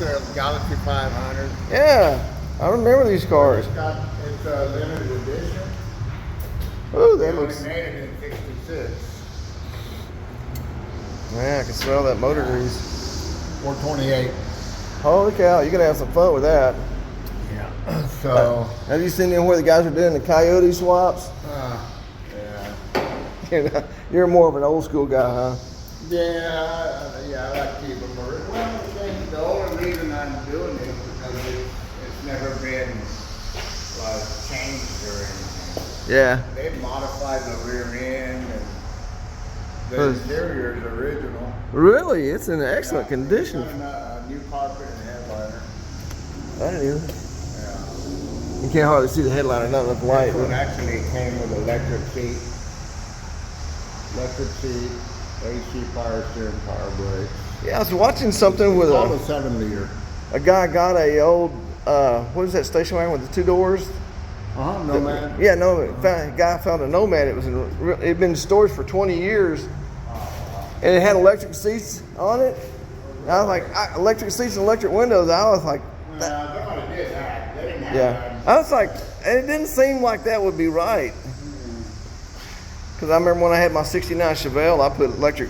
the Galaxy 500. Yeah, I remember these cars. It's a limited edition. Ooh, They that only looks. made it in '66. Man, I can smell that motor grease. 428. Holy cow, you're gonna have some fun with that. Yeah. So. Have you seen them where the guys are doing the coyote swaps? Yeah. You're more of an old school guy, huh? Yeah, I like to keep them. Well, the only reason I'm doing it is because it's never been like changed or anything. Yeah. They modified the rear end and the interior is original. Really? It's in excellent condition. It's got a new carpet and headliner. I didn't either. Yeah. You can't hardly see the headliner, not enough light. This one actually came with electric seat. AC power steering, power brakes. Yeah, I was watching something with All the 7-liter. a guy got a old what is that station wagon with the 2 doors? Nomad. Yeah, no. Guy found a Nomad. It'd been in storage for 20 years, and it had electric seats on it. And I was like, electric seats and electric windows. I was like, Somebody did that. They didn't have yeah. that. I was like, it didn't seem like that would be right. Because I remember when I had my '69 Chevelle, I put electric